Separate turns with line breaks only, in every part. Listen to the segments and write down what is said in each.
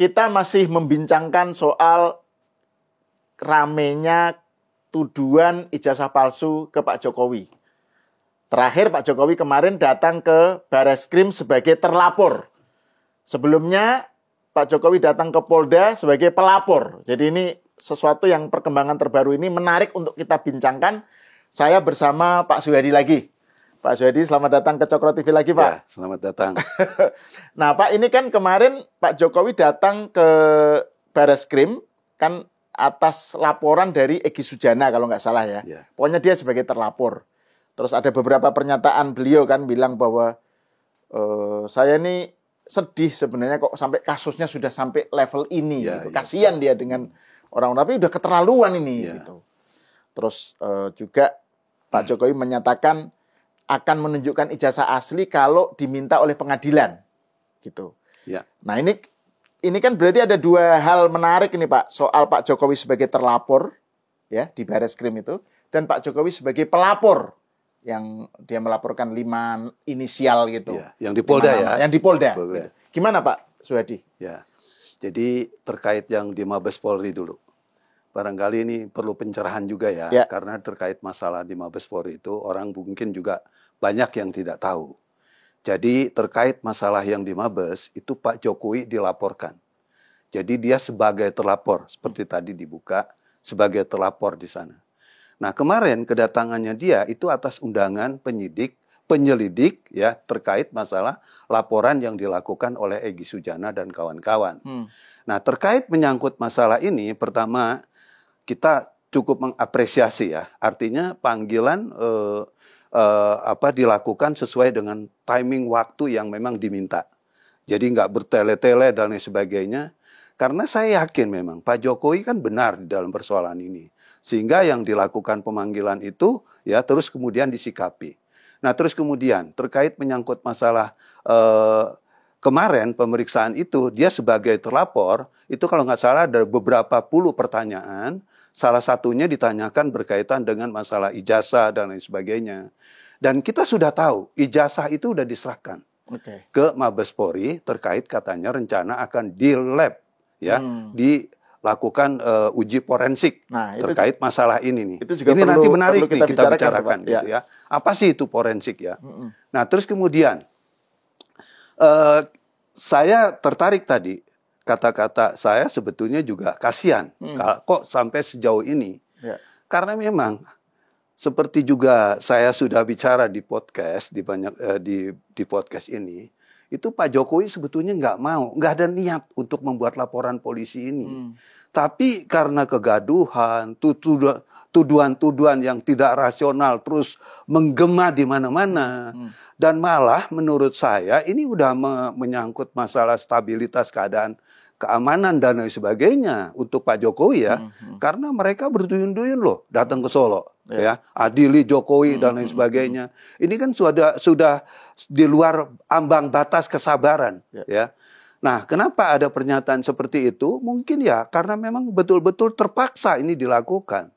kita masih membincangkan soal ramenya tuduhan ijazah palsu ke Pak Jokowi. Terakhir Pak Jokowi kemarin datang ke Bareskrim sebagai terlapor. Sebelumnya Pak Jokowi datang ke Polda sebagai pelapor. Jadi ini sesuatu yang perkembangan terbaru ini menarik untuk kita bincangkan. Saya bersama Pak Suhadi lagi. Pak Suhadi, selamat datang ke Cokro TV lagi, Pak.
Ya, selamat datang.
Nah, Pak, ini kan kemarin Pak Jokowi datang ke Bareskrim, kan atas laporan dari Egy Sujana, kalau nggak salah ya.
Ya.
Pokoknya dia sebagai terlapor. Terus ada beberapa pernyataan beliau kan bilang bahwa saya ini sedih sebenarnya kok sampai kasusnya sudah sampai level ini.
Ya,
gitu.
ya.
Kasihan dia dengan orang, tapi udah keterlaluan ini.
Ya.
Gitu. Terus juga Pak Jokowi menyatakan akan menunjukkan ijazah asli kalau diminta oleh pengadilan, gitu.
Ya.
Nah ini kan berarti ada dua hal menarik ini Pak, soal Pak Jokowi sebagai terlapor, ya di Bareskrim itu, dan Pak Jokowi sebagai pelapor yang dia melaporkan 5 inisial gitu.
Ya. Yang di Polda ya.
Yang di Polda.
Polda.
Gitu. Gimana Pak Suhadi?
Ya. Jadi terkait yang di Mabes Polri dulu. Barangkali ini perlu pencerahan juga ya, karena terkait masalah di Mabes Polri itu orang mungkin juga banyak yang tidak tahu. Jadi terkait masalah yang di Mabes itu Pak Jokowi dilaporkan. Jadi dia sebagai terlapor, seperti tadi dibuka, sebagai terlapor di sana. Nah kemarin kedatangannya dia itu atas undangan penyelidik ya terkait masalah laporan yang dilakukan oleh Egy Sujana dan kawan-kawan. Nah terkait menyangkut masalah ini, pertama kita cukup mengapresiasi ya, artinya panggilan dilakukan sesuai dengan timing waktu yang memang diminta. Jadi nggak bertele-tele dan lain sebagainya. Karena saya yakin memang Pak Jokowi kan benar di dalam persoalan ini. Sehingga yang dilakukan pemanggilan itu ya terus kemudian disikapi. Nah terus kemudian terkait menyangkut masalah kemarin pemeriksaan itu dia sebagai terlapor itu kalau nggak salah ada beberapa puluh pertanyaan. Salah satunya ditanyakan berkaitan dengan masalah ijazah dan lain sebagainya. Dan kita sudah tahu ijazah itu sudah diserahkan ke Mabes Polri terkait katanya rencana akan di lab ya dilakukan uji forensik terkait masalah ini nih.
Itu juga
ini
perlu,
nanti menarik nih kita bicarakan
Pak.
gitu ya. Apa sih itu forensik ya? Nah terus kemudian saya tertarik tadi. Kata-kata saya sebetulnya juga kasihan kok sampai sejauh ini. Ya. Karena memang seperti juga saya sudah bicara di podcast di podcast ini, itu Pak Jokowi sebetulnya nggak ada niat untuk membuat laporan polisi ini. Tapi karena kegaduhan, tuduhan-tuduhan yang tidak rasional terus menggema di mana-mana. Dan malah menurut saya ini udah menyangkut masalah stabilitas keamanan dan lain sebagainya untuk Pak Jokowi ya. Karena mereka berduyun-duyun loh datang ke Solo. Ya, adili Jokowi dan lain sebagainya. Ini kan sudah di luar ambang batas kesabaran. Ya. Nah, kenapa ada pernyataan seperti itu? Mungkin ya karena memang betul-betul terpaksa ini dilakukan.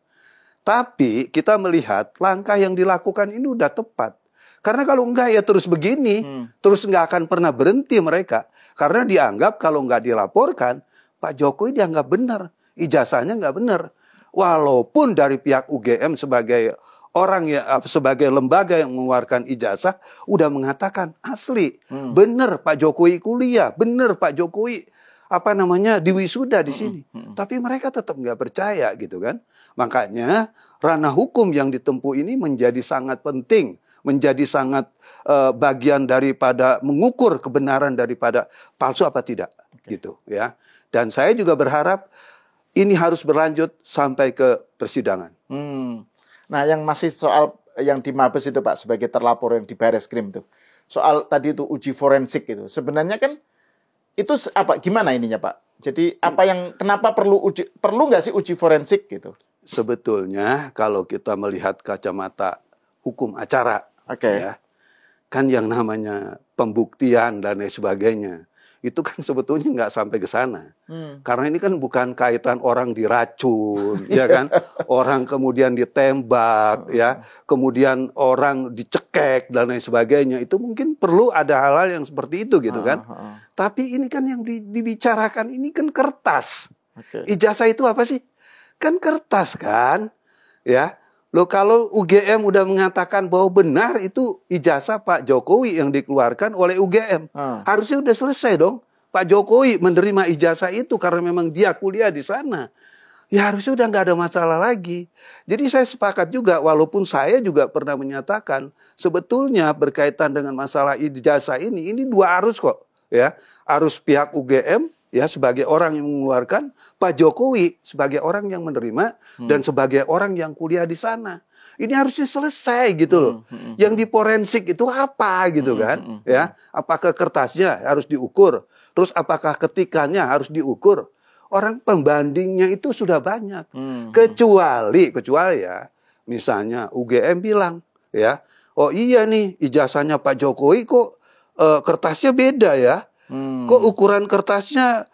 Tapi kita melihat langkah yang dilakukan ini udah tepat. Karena kalau enggak ya terus begini, terus enggak akan pernah berhenti mereka. Karena dianggap kalau enggak dilaporkan, Pak Jokowi dianggap benar, ijazahnya enggak benar. Walaupun dari pihak UGM sebagai orang sebagai lembaga yang mengeluarkan ijazah udah mengatakan asli, benar Pak Jokowi kuliah, benar Pak Jokowi diwisuda di sini. Tapi mereka tetap nggak percaya gitu kan. Makanya ranah hukum yang ditempuh ini menjadi sangat penting, menjadi sangat bagian daripada mengukur kebenaran daripada palsu apa tidak gitu ya. Dan saya juga berharap ini harus berlanjut sampai ke persidangan.
Nah, yang masih soal yang di Mabes itu Pak sebagai terlapor yang di Bareskrim itu. Soal tadi itu uji forensik itu. Sebenarnya kan itu gimana ininya Pak? Jadi kenapa perlu nggak sih uji forensik gitu?
Sebetulnya kalau kita melihat kacamata hukum acara ya, kan yang namanya pembuktian dan lain sebagainya itu kan sebetulnya nggak sampai ke sana. Karena ini kan bukan kaitan orang diracun, ya kan? Orang kemudian ditembak, ya, kemudian orang dicekek dan lain sebagainya. Itu mungkin perlu ada hal-hal yang seperti itu gitu kan. Tapi ini kan yang dibicarakan ini kan kertas. Ijazah itu apa sih? Kan kertas kan, ya. Loh kalau UGM udah mengatakan bahwa benar itu ijazah Pak Jokowi yang dikeluarkan oleh UGM. Harusnya udah selesai dong. Pak Jokowi menerima ijazah itu karena memang dia kuliah di sana. Ya harusnya udah nggak ada masalah lagi. Jadi saya sepakat juga walaupun saya juga pernah menyatakan sebetulnya berkaitan dengan masalah ijazah ini dua arus kok. Ya, arus pihak UGM ya sebagai orang yang mengeluarkan, Pak Jokowi sebagai orang yang menerima dan sebagai orang yang kuliah di sana. Ini harusnya selesai gitu loh. Yang di forensik itu apa gitu kan? Ya, apakah kertasnya harus diukur? Terus apakah ketikannya harus diukur? Orang pembandingnya itu sudah banyak. Kecuali ya, misalnya UGM bilang ya, oh iya nih ijazahnya Pak Jokowi kok kertasnya beda ya. Kok ukuran kertasnya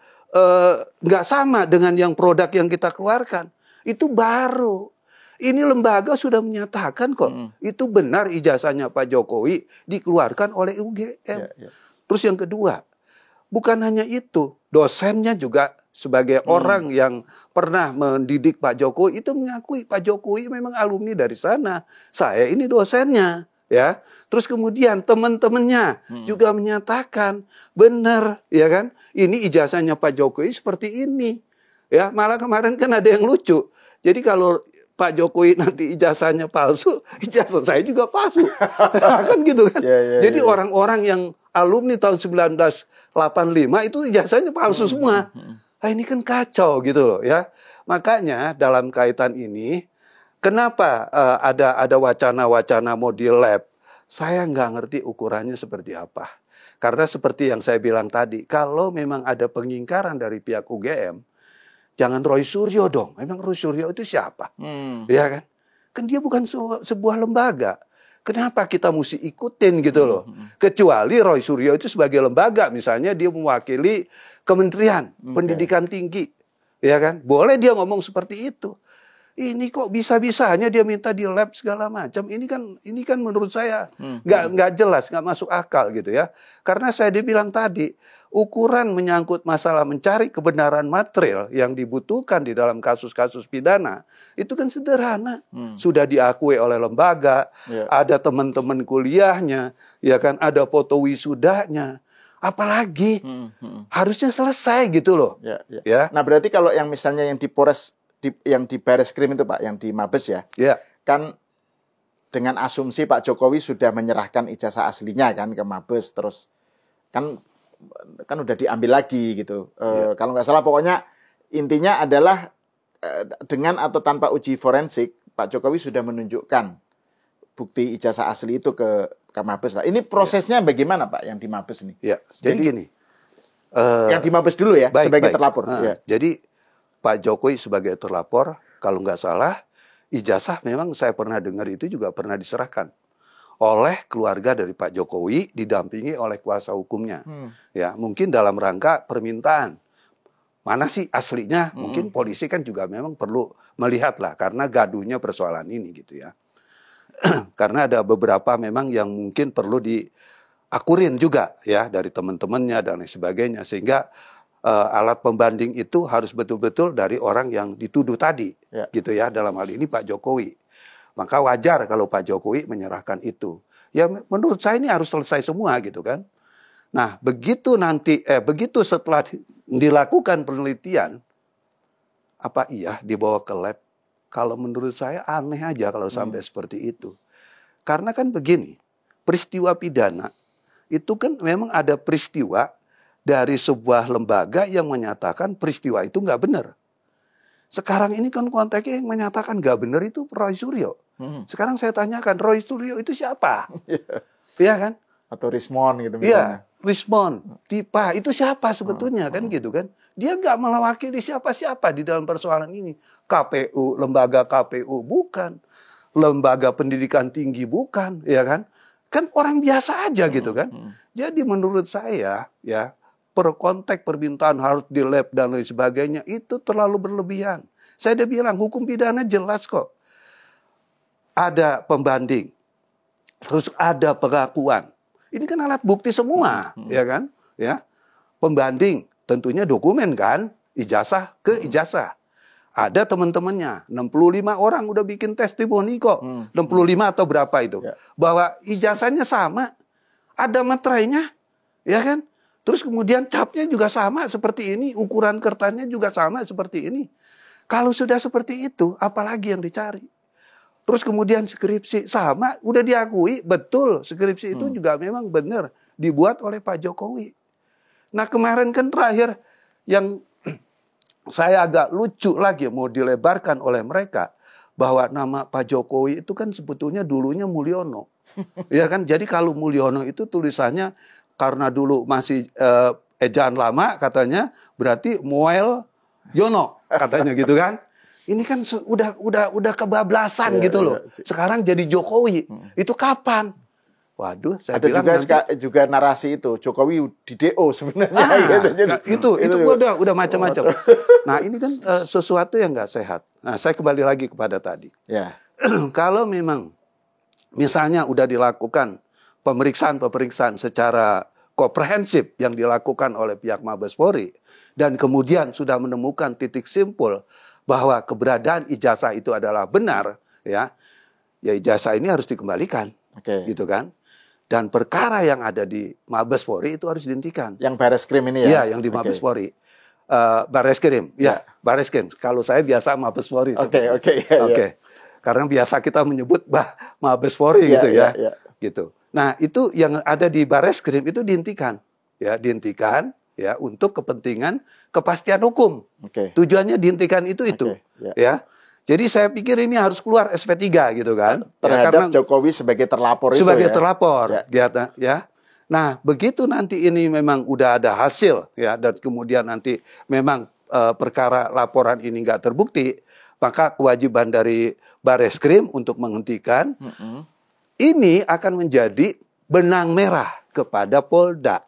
nggak sama dengan yang produk yang kita keluarkan? Itu baru. Ini lembaga sudah menyatakan kok. Itu benar ijazahnya Pak Jokowi dikeluarkan oleh UGM. Terus yang kedua, bukan hanya itu. Dosennya juga sebagai orang yang pernah mendidik Pak Jokowi itu mengakui Pak Jokowi memang alumni dari sana. Saya ini dosennya. Ya, terus kemudian teman-temannya juga menyatakan benar, ya kan? Ini ijazahnya Pak Jokowi seperti ini, ya. Malah kemarin kan ada yang lucu. Jadi kalau Pak Jokowi nanti ijazahnya palsu, ijazah saya juga palsu, kan gitu kan? Jadi orang-orang yang alumni tahun 1985 itu ijazahnya palsu semua. Nah, ini kan kacau gitu loh, ya. Makanya dalam kaitan ini. Kenapa ada wacana-wacana model lab? Saya nggak ngerti ukurannya seperti apa. Karena seperti yang saya bilang tadi, kalau memang ada pengingkaran dari pihak UGM, jangan Roy Suryo dong. Memang Roy Suryo itu siapa? Ya kan? Kan dia bukan sebuah lembaga. Kenapa kita mesti ikutin gitu loh? Kecuali Roy Suryo itu sebagai lembaga, misalnya dia mewakili Kementerian Pendidikan Tinggi, ya kan? Boleh dia ngomong seperti itu. Ini kok bisa-bisanya dia minta di lab segala macam. Ini kan menurut saya nggak jelas, nggak masuk akal gitu ya. Karena saya dibilang tadi, ukuran menyangkut masalah mencari kebenaran material yang dibutuhkan di dalam kasus-kasus pidana itu kan sederhana. Sudah diakui oleh lembaga, ada teman-teman kuliahnya, ya kan, ada foto wisudanya. Apalagi harusnya selesai gitu loh. Ya.
Nah berarti kalau yang misalnya yang di Polres yang di Bareskrim itu Pak, yang di Mabes ya, kan dengan asumsi Pak Jokowi sudah menyerahkan ijazah aslinya kan ke Mabes, terus kan udah diambil lagi gitu. Kalau nggak salah pokoknya intinya adalah dengan atau tanpa uji forensik Pak Jokowi sudah menunjukkan bukti ijazah asli itu ke Mabes. Ini prosesnya bagaimana Pak yang di Mabes ini?
Jadi gini,
yang di Mabes dulu ya, sebagai terlapor.
Jadi Pak Jokowi sebagai terlapor, kalau nggak salah, ijazah memang saya pernah dengar itu juga pernah diserahkan oleh keluarga dari Pak Jokowi, didampingi oleh kuasa hukumnya. Ya, mungkin dalam rangka permintaan. Mana sih aslinya? Mungkin polisi kan juga memang perlu melihat lah, karena gaduhnya persoalan ini gitu ya. Karena ada beberapa memang yang mungkin perlu diakurin juga ya dari teman-temannya dan lain sebagainya, sehingga alat pembanding itu harus betul-betul dari orang yang dituduh tadi, gitu ya, dalam hal ini Pak Jokowi. Maka wajar kalau Pak Jokowi menyerahkan itu. Ya menurut saya ini harus selesai semua gitu kan. Nah begitu setelah dilakukan penelitian, apa iya dibawa ke lab? Kalau menurut saya aneh aja kalau sampai seperti itu. Karena kan begini, peristiwa pidana itu kan memang ada peristiwa dari sebuah lembaga yang menyatakan peristiwa itu nggak benar. Sekarang ini kan konteksnya yang menyatakan nggak benar itu Roy Suryo. Sekarang saya tanyakan, Roy Suryo itu siapa? Iya kan?
Atau Rismon gitu
Iya,
misalnya.
Rismon, Dipa, itu siapa sebetulnya kan gitu kan? Dia nggak mewakili siapa-siapa di dalam persoalan ini. KPU, lembaga KPU bukan, lembaga pendidikan tinggi bukan, ya kan? Kan orang biasa aja gitu kan? Jadi menurut saya ya, konteks permintaan harus di lab dan lain sebagainya, itu terlalu berlebihan. Saya udah bilang hukum pidana jelas kok. Ada pembanding, terus ada pengakuan. Ini kan alat bukti semua, ya kan? Ya, pembanding tentunya dokumen kan, ijazah ke ijazah. Ada teman-temannya, 65 orang udah bikin testimoni kok. 65 atau berapa itu. Bahwa ijazahnya sama, ada materainya, ya kan? Terus kemudian capnya juga sama seperti ini, ukuran kertasnya juga sama seperti ini. Kalau sudah seperti itu, apalagi yang dicari? Terus kemudian skripsi sama, udah diakui, betul skripsi itu juga memang benar dibuat oleh Pak Jokowi. Nah kemarin kan terakhir yang saya agak lucu lagi mau dilebarkan oleh mereka bahwa nama Pak Jokowi itu kan sebetulnya dulunya Mulyono. Ya kan? Jadi kalau Mulyono itu tulisannya karena dulu masih ejaan lama katanya berarti Muel Yono katanya gitu kan. Ini kan udah kebablasan gitu loh. Sekarang jadi Jokowi. Itu kapan? Waduh, saya
ada
bilang
juga narasi itu Jokowi di DO sebenarnya.
Itu udah macam-macam. Nah ini kan sesuatu yang nggak sehat. Nah saya kembali lagi kepada tadi.
Ya.
Kalau memang misalnya udah dilakukan pemeriksaan secara komprehensif yang dilakukan oleh pihak Mabes Polri dan kemudian sudah menemukan titik simpul bahwa keberadaan ijazah itu adalah benar, ya ijazah ini harus dikembalikan, gitu kan? Dan perkara yang ada di Mabes Polri itu harus dihentikan.
Yang Bareskrim ini ya?
Iya, yang di Mabes Polri. Bareskrim, ya, Bareskrim. Kalau saya biasa Mabes Polri. Oke. Karena biasa kita menyebut Mabes Polri gitu ya. Gitu. Nah, itu yang ada di Bareskrim itu dihentikan. Ya, dihentikan ya untuk kepentingan kepastian hukum. Tujuannya dihentikan itu. Ya. Jadi saya pikir ini harus keluar SP3 gitu kan.
Terhadap Jokowi sebagai terlapor itu
sebagai terlapor. Ya. Nah, begitu nanti ini memang udah ada hasil ya dan kemudian nanti memang perkara laporan ini nggak terbukti, maka kewajiban dari Bareskrim untuk menghentikan ini akan menjadi benang merah kepada Polda.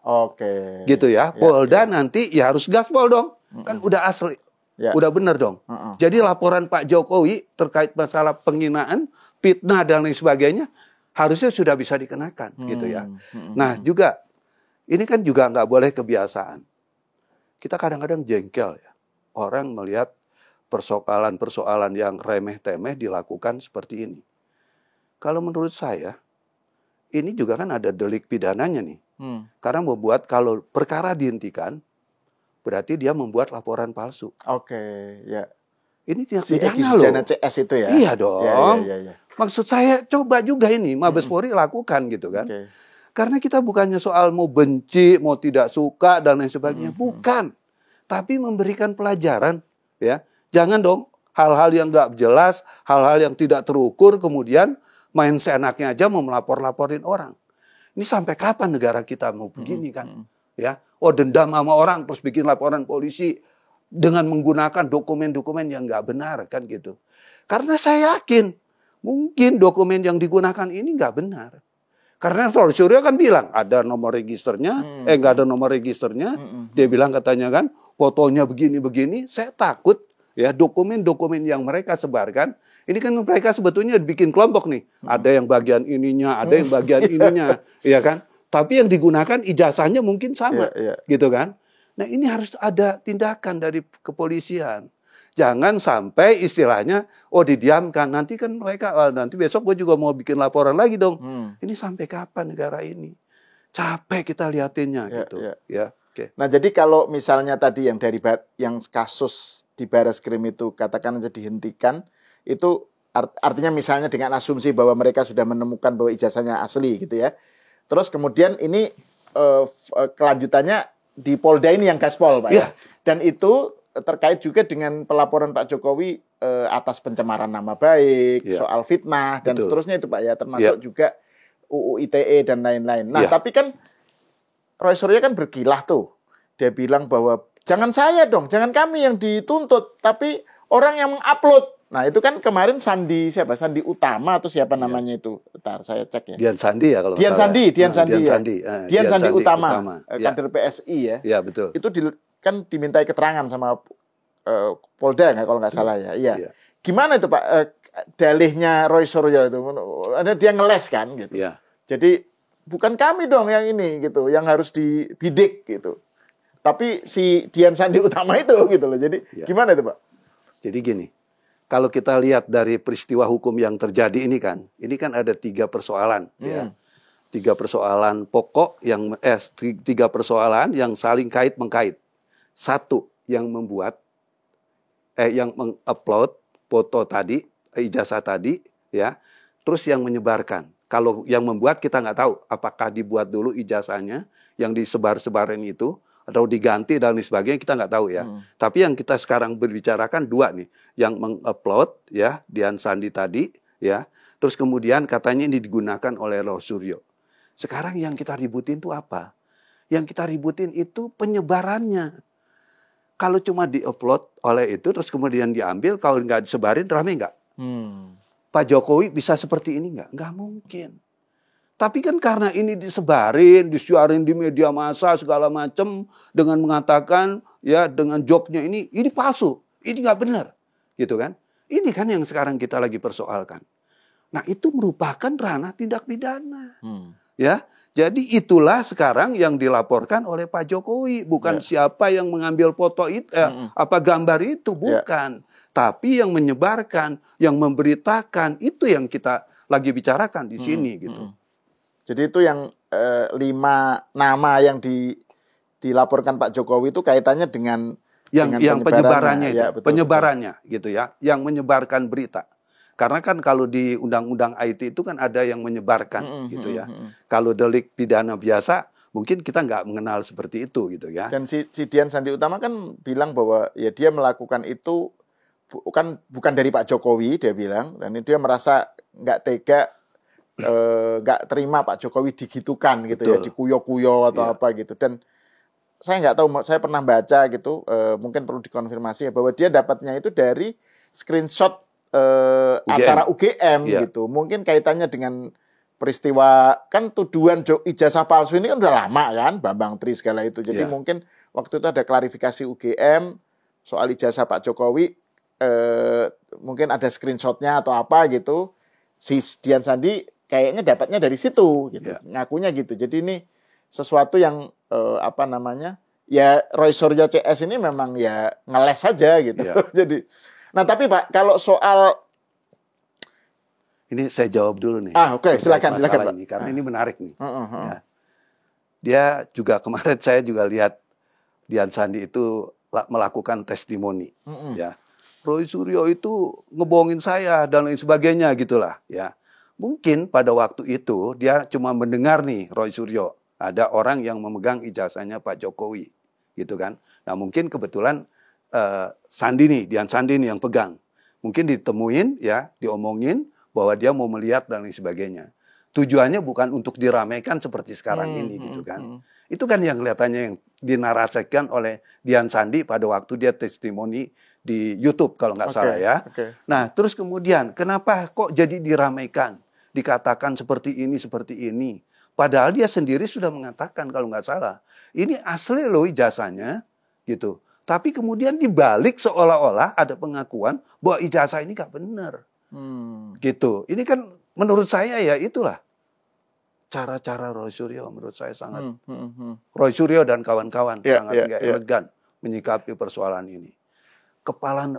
Gitu ya. Polda nanti ya harus gaspol dong. Kan udah asli. Udah benar dong. Jadi laporan Pak Jokowi terkait masalah penghinaan, fitnah dan lain sebagainya harusnya sudah bisa dikenakan gitu ya. Nah juga ini kan juga nggak boleh kebiasaan. Kita kadang-kadang jengkel ya. Orang melihat persoalan-persoalan yang remeh-temeh dilakukan seperti ini. Kalau menurut saya ini juga kan ada delik pidananya nih. Karena membuat kalau perkara dihentikan berarti dia membuat laporan palsu.
Ya.
Ini tindak pidana loh.
CS itu ya?
Iya dong. Ya. Maksud saya coba juga ini Mabes Polri lakukan gitu kan. Karena kita bukannya soal mau benci, mau tidak suka dan lain sebagainya. Bukan. Tapi memberikan pelajaran ya. Jangan dong hal-hal yang nggak jelas, hal-hal yang tidak terukur kemudian main seenaknya aja mau melapor-laporin orang. Ini sampai kapan negara kita mau begini kan? Ya, dendam sama orang terus bikin laporan polisi dengan menggunakan dokumen-dokumen yang nggak benar kan gitu. Karena saya yakin mungkin dokumen yang digunakan ini nggak benar. Karena Suryo kan bilang ada nomor registernya, nggak ada nomor registernya. Dia bilang katanya kan fotonya begini-begini. Saya takut ya dokumen-dokumen yang mereka sebarkan ini kan mereka sebetulnya bikin kelompok nih. Ada yang bagian ininya, ada yang bagian ininya, ya kan? Tapi yang digunakan ijazahnya mungkin sama, gitu kan? Nah ini harus ada tindakan dari kepolisian. Jangan sampai istilahnya, didiamkan. Nanti kan mereka, nanti besok gue juga mau bikin laporan lagi dong. Ini sampai kapan negara ini? Capek kita liatinnya, gitu.
Nah jadi kalau misalnya tadi yang dari yang kasus di Bareskrim itu katakan aja dihentikan, itu artinya misalnya dengan asumsi bahwa mereka sudah menemukan bahwa ijazahnya asli, gitu ya. Terus kemudian ini kelanjutannya di Polda ini yang gaspol, Pak. Ya. Dan itu terkait juga dengan pelaporan Pak Jokowi atas pencemaran nama baik, soal fitnah dan seterusnya itu, Pak ya, termasuk juga UU ITE dan lain-lain. Nah, tapi kan Roy Suryo kan berkilah tuh. Dia bilang bahwa jangan saya dong, jangan kami yang dituntut, tapi orang yang mengupload Nah, itu kan kemarin Sandi siapa? Sandi Utama atau siapa namanya itu? Bentar, saya cek ya.
Dian Sandi ya kalau
Dian
salah.
Sandi, Dian Sandi ya. Dian Sandi Utama, kader PSI ya.
Iya, betul.
Itu kan dimintai keterangan sama Polda nggak kalau nggak salah ya. Iya. Gimana itu Pak? Dalihnya Roy Suryo itu, ada dia ngeles kan gitu.
Iya.
Jadi bukan kami dong yang ini gitu, yang harus dibidik gitu. Tapi si Dian Sandi Utama itu gitu loh. Jadi gimana itu Pak?
Jadi gini, kalau kita lihat dari peristiwa hukum yang terjadi ini kan ada 3 persoalan ya. 3 persoalan pokok yang 3 persoalan yang saling kait mengkait. Satu yang membuat yang mengupload foto tadi, ijazah tadi ya. Terus yang menyebarkan. Kalau yang membuat kita nggak tahu apakah dibuat dulu ijazahnya yang disebar-sebarin itu atau diganti dan sebagainya, kita nggak tahu ya. Tapi yang kita sekarang berbicarakan 2 nih, yang mengupload ya Dian Sandi tadi ya, terus kemudian katanya ini digunakan oleh Roy Suryo. Sekarang yang kita ributin itu apa? Yang kita ributin itu penyebarannya. Kalau cuma diupload oleh itu terus kemudian diambil, kalau nggak disebarin rame nggak? Pak Jokowi bisa seperti ini nggak? Nggak mungkin. Tapi kan karena ini disebarin, disiarin di media massa segala macam dengan mengatakan ya dengan joknya ini palsu, ini nggak benar, gitu kan? Ini kan yang sekarang kita lagi persoalkan. Nah itu merupakan ranah tindak pidana, ya. Jadi itulah sekarang yang dilaporkan oleh Pak Jokowi, bukan siapa yang mengambil foto itu, gambar itu, bukan. Tapi yang menyebarkan, yang memberitakan itu yang kita lagi bicarakan di sini, gitu.
Jadi itu yang 5 nama yang dilaporkan Pak Jokowi itu kaitannya dengan
yang penyebarannya itu, penyebarannya gitu ya, yang menyebarkan berita. Karena kan kalau di undang-undang IT itu kan ada yang menyebarkan gitu ya. Kalau delik pidana biasa mungkin kita nggak mengenal seperti itu gitu ya.
Dan si Dian Sandi Utama kan bilang bahwa ya dia melakukan itu bukan dari Pak Jokowi, dia bilang, dan dia merasa nggak tega, nggak terima Pak Jokowi digitukan gitu. Betul. Ya, dikuyo-kuyo atau apa gitu. Dan saya nggak tahu, saya pernah baca gitu, mungkin perlu dikonfirmasi ya, bahwa dia dapatnya itu dari screenshot acara UGM gitu. Mungkin kaitannya dengan peristiwa, kan tuduhan ijazah palsu ini kan udah lama kan, Bambang Tri segala itu. Jadi mungkin waktu itu ada klarifikasi UGM soal ijazah Pak Jokowi, mungkin ada screenshotnya atau apa gitu. Si Dian Sandi kayaknya dapatnya dari situ gitu, ngakunya gitu. Jadi ini sesuatu yang ya Roy Suryo CS ini memang ya ngeles saja gitu. Jadi, nah tapi Pak, kalau soal
ini saya jawab dulu nih.
Oke, silakan Pak.
Ini, karena ini menarik nih. Ya. Dia juga kemarin saya juga lihat Dian Sandi itu melakukan testimoni. Ya, Roy Suryo itu ngebohongin saya dan lain sebagainya gitulah. Ya, mungkin pada waktu itu dia cuma mendengar nih Roy Suryo ada orang yang memegang ijazahnya Pak Jokowi, gitu kan. Nah mungkin kebetulan Sandi nih, Dian Sandi nih yang pegang. Mungkin ditemuin ya, diomongin bahwa dia mau melihat dan lain sebagainya. Tujuannya bukan untuk diramaikan seperti sekarang ini gitu kan. Itu kan yang kelihatannya yang dinarasikan oleh Dian Sandi pada waktu dia testimoni di YouTube kalau nggak salah ya. Nah terus kemudian kenapa kok jadi diramaikan? Dikatakan seperti ini. Padahal dia sendiri sudah mengatakan kalau nggak salah. Ini asli loh ijazahnya gitu. Tapi kemudian dibalik seolah-olah ada pengakuan bahwa ijazah ini nggak benar. Gitu. Ini kan menurut saya ya itulah cara-cara Roy Suryo menurut saya sangat Roy Suryo dan kawan-kawan sangat nggak elegan menyikapi persoalan ini.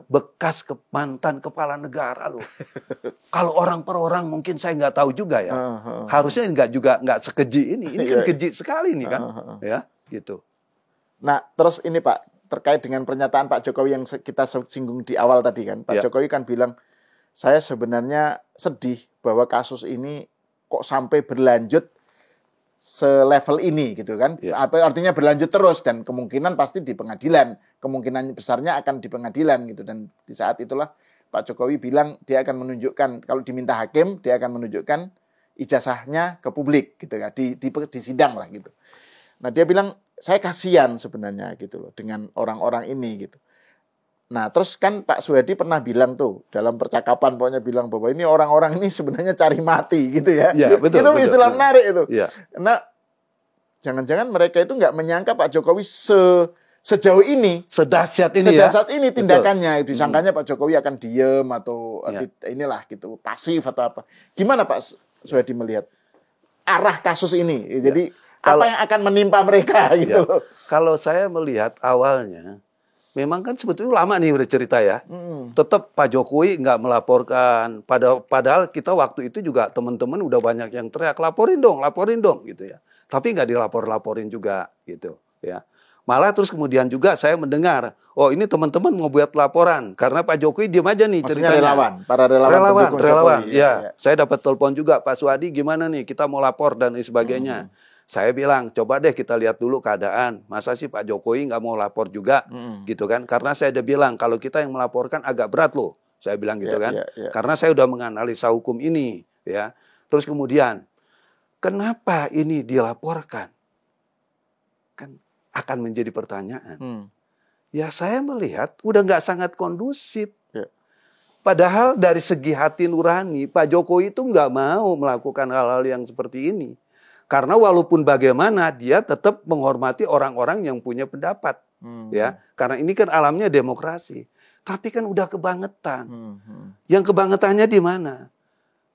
Bekas mantan kepala negara loh. Kalau orang per orang mungkin saya nggak tahu juga ya. Harusnya nggak sekeji ini. Ini kan keji sekali nih kan. Ya gitu.
Nah terus ini Pak, terkait dengan pernyataan Pak Jokowi yang kita singgung di awal tadi kan. Pak Jokowi kan bilang, saya sebenarnya sedih bahwa kasus ini kok sampai berlanjut selevel ini gitu kan. Artinya berlanjut terus dan kemungkinan pasti di pengadilan. Kemungkinan besarnya akan di pengadilan gitu. Dan di saat itulah Pak Jokowi bilang dia akan menunjukkan, kalau diminta hakim dia akan menunjukkan ijazahnya ke publik gitu kan. Di sidang lah gitu. Nah dia bilang saya kasihan sebenarnya gitu loh dengan orang-orang ini gitu. Nah, terus kan Pak Suhadi pernah bilang tuh dalam percakapan, pokoknya bilang bahwa ini orang-orang ini sebenarnya cari mati gitu ya.
Ya, betul,
Itu
betul,
istilah menarik itu.
Ya.
Karena jangan-jangan mereka itu nggak menyangka Pak Jokowi sejauh ini,
sedahsyat ini
sedahsyat ini tindakannya.
Betul.
Disangkanya Pak Jokowi akan diem atau inilah gitu, pasif atau apa. Gimana Pak Suhadi melihat arah kasus ini? Jadi apa yang akan menimpa mereka gitu loh.
Kalau saya melihat awalnya, memang kan sebetulnya lama nih udah cerita ya. Tetap Pak Jokowi nggak melaporkan. Padahal kita waktu itu juga teman-teman udah banyak yang teriak, laporin dong gitu ya. Tapi nggak dilapor-laporin juga gitu ya. Malah terus kemudian juga saya mendengar, oh ini teman-teman mau buat laporan. Karena Pak Jokowi diam aja nih.
Maksudnya
ceritanya.
para relawan
Jokowi. Ya. Saya dapat telepon juga, Pak Suhadi gimana nih, kita mau lapor dan sebagainya. Saya bilang, coba deh kita lihat dulu keadaan. Masa sih Pak Jokowi nggak mau lapor juga, gitu kan? Karena saya udah bilang, kalau kita yang melaporkan agak berat loh. Saya bilang gitu kan. Karena saya udah menganalisa hukum ini, ya. Terus kemudian, kenapa ini dilaporkan? Kan akan menjadi pertanyaan. Ya saya melihat udah nggak sangat kondusif. Padahal dari segi hati nurani, Pak Jokowi itu nggak mau melakukan hal-hal yang seperti ini. Karena walaupun bagaimana dia tetap menghormati orang-orang yang punya pendapat, ya. Karena ini kan alamnya demokrasi. Tapi kan udah kebangetan. Yang kebangetannya di mana?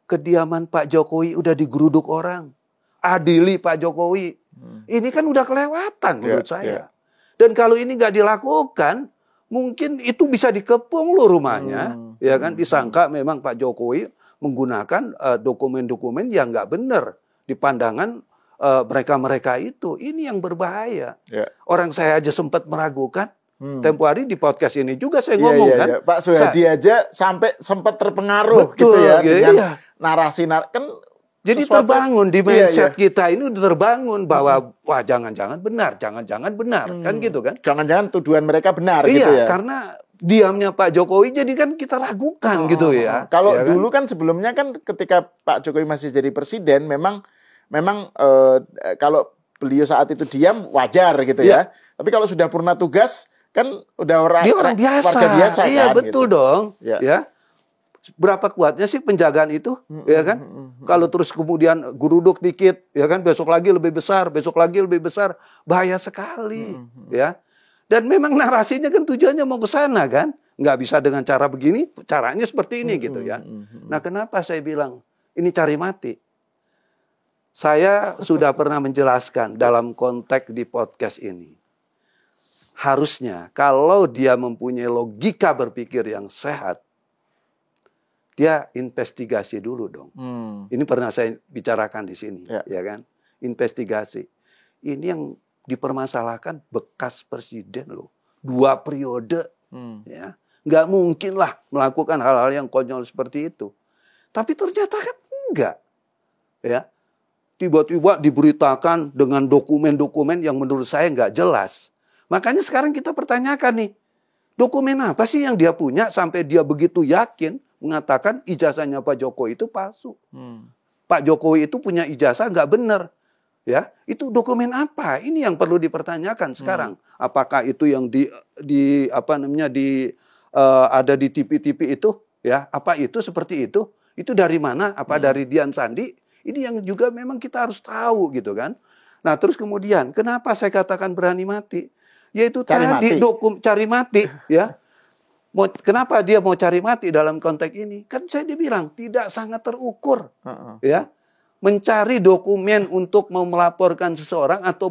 Kediaman Pak Jokowi udah digeruduk orang. Adili Pak Jokowi. Ini kan udah kelewatan menurut saya. Dan kalau ini nggak dilakukan, mungkin itu bisa dikepung loh rumahnya, ya kan? Disangka memang Pak Jokowi menggunakan dokumen-dokumen yang nggak benar di pandangan mereka-mereka itu. Ini yang berbahaya. Orang saya aja sempat meragukan. Tempo hari di podcast ini juga saya ngomong kan.
Pak Suhadi aja sampai sempat terpengaruh gitu ya dengan narasi kan.
Jadi terbangun di mindset kita ini udah terbangun bahwa wah jangan-jangan benar kan gitu kan.
Jangan-jangan tuduhan mereka benar gitu ya.
Karena diamnya Pak Jokowi jadi kan kita ragukan gitu ya.
Kalau dulu kan sebelumnya kan ketika Pak Jokowi masih jadi presiden memang kalau beliau saat itu diam wajar gitu ya. Tapi kalau sudah purna tugas kan udah
orang biasa.
Warga biasa kan.
Iya betul
gitu.
dong. Ya. Berapa kuatnya sih penjagaan itu, ya kan? Kalau terus kemudian geruduk dikit, ya kan? Besok lagi lebih besar, bahaya sekali, ya. Dan memang narasinya kan tujuannya mau ke sana kan? Nggak bisa dengan cara begini, caranya seperti ini gitu ya. Nah kenapa saya bilang ini cari mati? Saya sudah pernah menjelaskan dalam konteks di podcast ini. Harusnya kalau dia mempunyai logika berpikir yang sehat, dia investigasi dulu dong. Ini pernah saya bicarakan di sini, ya kan? Investigasi. Ini yang dipermasalahkan bekas presiden loh, 2 periode, ya. Nggak mungkin lah melakukan hal-hal yang konyol seperti itu. Tapi ternyata kan enggak, ya. Tiba-tiba diberitakan dengan dokumen-dokumen yang menurut saya nggak jelas. Makanya sekarang kita pertanyakan nih, dokumen apa sih yang dia punya sampai dia begitu yakin mengatakan ijazahnya Pak Jokowi itu palsu. Pak Jokowi itu punya ijazah nggak benar. Ya, itu dokumen apa? Ini yang perlu dipertanyakan sekarang. Apakah itu yang ada di TV-TV itu? Ya, apa itu seperti itu? Itu dari mana? Apa dari Dian Sandi? Ini yang juga memang kita harus tahu gitu kan. Nah, terus kemudian kenapa saya katakan berani mati? Yaitu cari mati, ya. Kenapa dia mau cari mati dalam konteks ini? Kan saya dibilang tidak sangat terukur, ya, mencari dokumen untuk melaporkan seseorang atau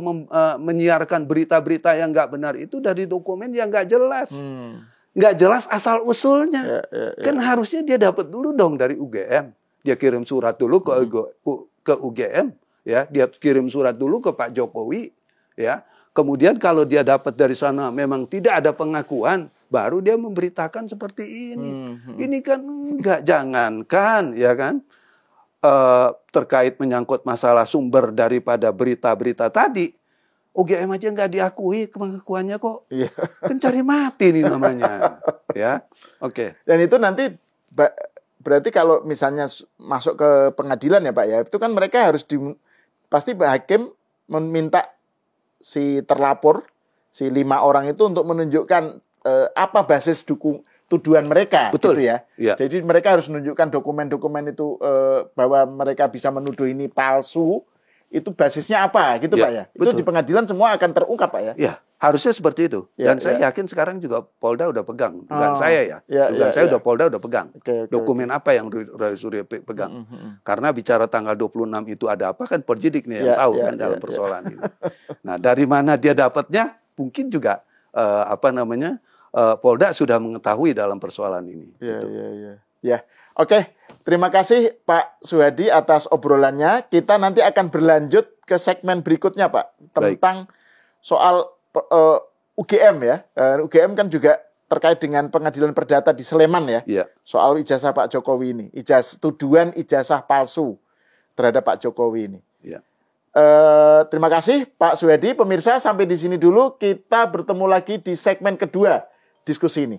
menyiarkan berita-berita yang nggak benar itu dari dokumen yang nggak jelas, nggak jelas asal usulnya. Kan harusnya dia dapat dulu dong dari UGM, dia kirim surat dulu ke UGM, ya, dia kirim surat dulu ke Pak Jokowi, ya. Kemudian kalau dia dapat dari sana memang tidak ada pengakuan, baru dia memberitakan seperti ini. Ini kan enggak, jangankan, ya kan, terkait menyangkut masalah sumber daripada berita-berita tadi, UGM aja nggak diakui pengakuannya kok. Kan cari mati nih namanya. Ya, oke.
Dan itu nanti berarti kalau misalnya masuk ke pengadilan ya Pak ya, itu kan mereka harus pasti Pak Hakim meminta si terlapor, si 5 orang itu untuk menunjukkan apa basis tuduhan mereka,
betul
gitu ya.
Ya.
Jadi mereka harus menunjukkan dokumen-dokumen itu bahwa mereka bisa menuduh ini palsu. Itu basisnya apa, gitu Pak ya? Itu
betul.
di pengadilan semua akan terungkap Pak ya?
Ya, harusnya seperti itu. Dan saya yakin sekarang juga Polda udah pegang. Dugaan saya ya. Dugaan saya Polda udah pegang. Dokumen apa yang Roy Suryo pegang. Karena bicara tanggal 26 itu ada apa kan penyidik nih yang tahu kan dalam persoalan ini. Nah, dari mana dia dapatnya? Mungkin juga Polda sudah mengetahui dalam persoalan ini.
Ya. Oke. Terima kasih Pak Suhadi atas obrolannya. Kita nanti akan berlanjut ke segmen berikutnya Pak. Tentang soal UGM ya. UGM kan juga terkait dengan pengadilan perdata di Sleman ya. Soal ijazah Pak Jokowi ini. Tuduhan ijazah palsu terhadap Pak Jokowi ini. Terima kasih Pak Suhadi. Pemirsa, sampai di sini dulu. Kita bertemu lagi di segmen kedua diskusi ini.